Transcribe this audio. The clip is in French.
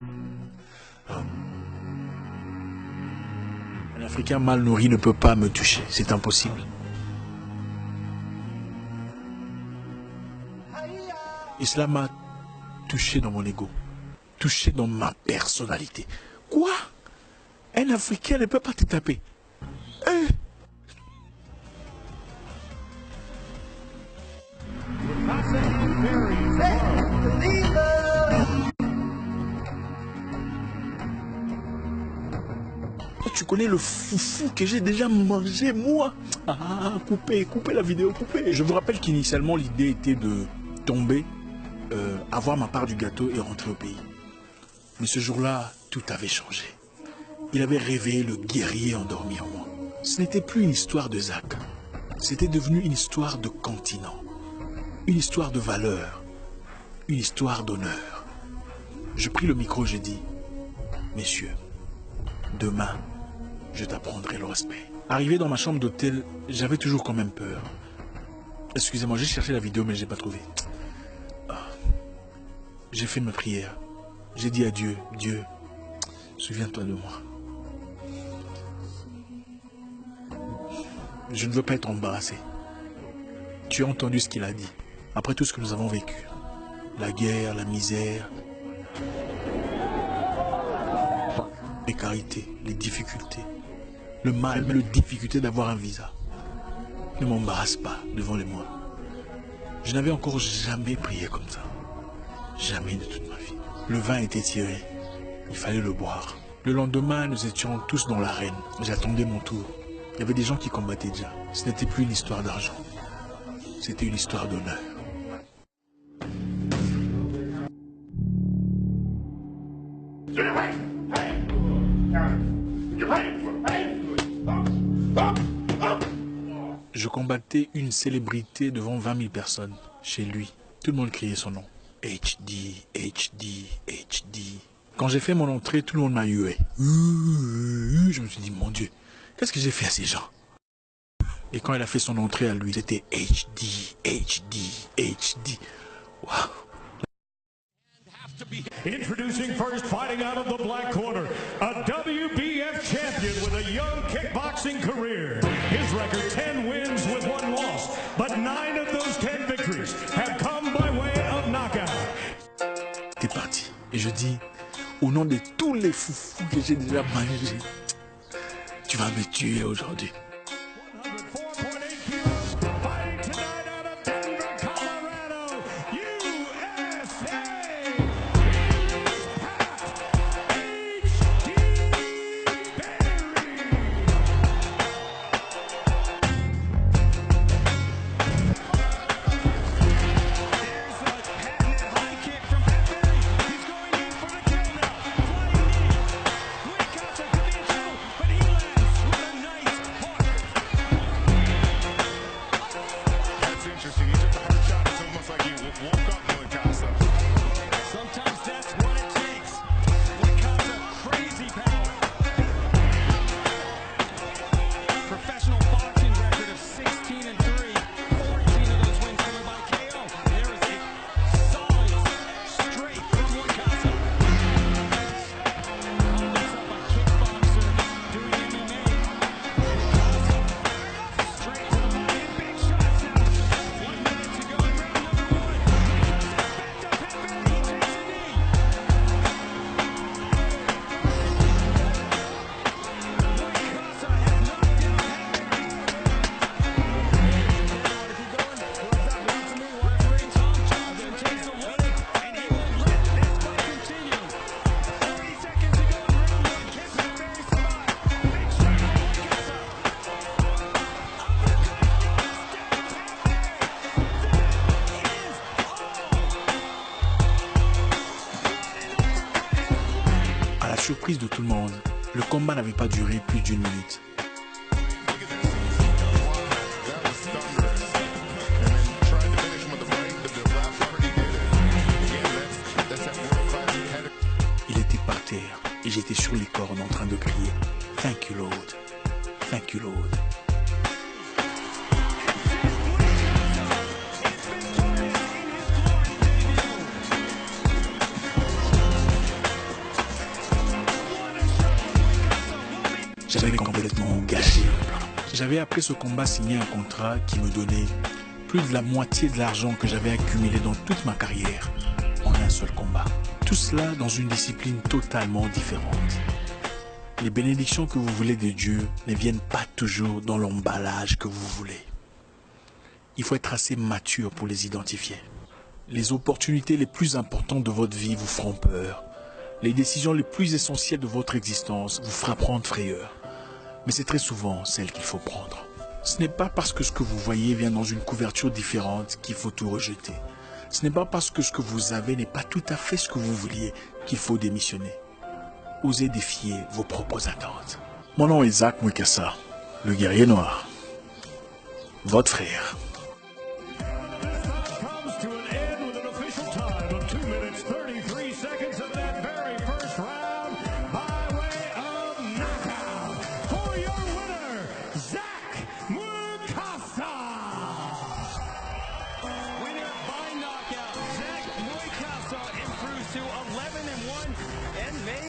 Un Africain mal nourri ne peut pas me toucher, c'est impossible. Et cela m'a touché dans mon ego, touché dans ma personnalité. Quoi? Un Africain ne peut pas te taper. Tu connais le foufou que j'ai déjà mangé, moi? Ah, coupez la vidéo, coupez. Je vous rappelle qu'initialement, l'idée était de tomber, avoir ma part du gâteau et rentrer au pays. Mais ce jour-là, tout avait changé. Il avait réveillé le guerrier endormi en moi. Ce n'était plus une histoire de Zach. C'était devenu une histoire de continent. Une histoire de valeur. Une histoire d'honneur. Je pris le micro, j'ai dit, messieurs, demain, je t'apprendrai le respect. Arrivé dans ma chambre d'hôtel, j'avais toujours quand même peur. Excusez-moi, j'ai cherché la vidéo, mais je n'ai pas trouvé. J'ai fait ma prière. J'ai dit à Dieu, Dieu, souviens-toi de moi. Je ne veux pas être embarrassé. Tu as entendu ce qu'il a dit. Après tout ce que nous avons vécu. La guerre, la misère, la précarité, les difficultés. Le mal, la difficulté d'avoir un visa. Ne m'embarrasse pas devant les mois. Je n'avais encore jamais prié comme ça. Jamais de toute ma vie. Le vin était tiré. Il fallait le boire. Le lendemain, nous étions tous dans l'arène. J'attendais mon tour. Il y avait des gens qui combattaient déjà. Ce n'était plus une histoire d'argent. C'était une histoire d'honneur. Je combattais une célébrité devant 20 000 personnes. Chez lui, tout le monde criait son nom. HD, HD, HD. Quand j'ai fait mon entrée, tout le monde m'a hué. Je me suis dit, mon Dieu, qu'est-ce que j'ai fait à ces gens? Et quand elle a fait son entrée à lui, c'était HD, HD, HD. Wow. Introducing first, fighting out of the black corner, a WBF champion with a young kickboxing career. His record 10 wins with 1 loss, but 9 of those 10 victories have come by way of knockout. T'es parti. Et je dis, au nom de tous les foufous que j'ai déjà mangés, tu vas me tuer aujourd'hui. Surprise de tout le monde, le combat n'avait pas duré plus d'1 minute. Il était par terre et j'étais sur les cordes en train de crier « Thank you Lord, thank you Lord ». j'avais complètement gâché le plan. J'avais après ce combat signé un contrat qui me donnait plus de la moitié de l'argent que j'avais accumulé dans toute ma carrière en un seul combat. Tout cela dans une discipline totalement différente. Les bénédictions que vous voulez de Dieu ne viennent pas toujours dans l'emballage que vous voulez. Il faut être assez mature pour les identifier. Les opportunités les plus importantes de votre vie vous feront peur. Les décisions les plus essentielles de votre existence vous frapperont de frayeur. Mais c'est très souvent celles qu'il faut prendre. Ce n'est pas parce que ce que vous voyez vient dans une couverture différente qu'il faut tout rejeter. Ce n'est pas parce que ce que vous avez n'est pas tout à fait ce que vous vouliez qu'il faut démissionner. Osez défier vos propres attentes. Mon nom est Zach Mwekassa, le guerrier noir. Votre frère.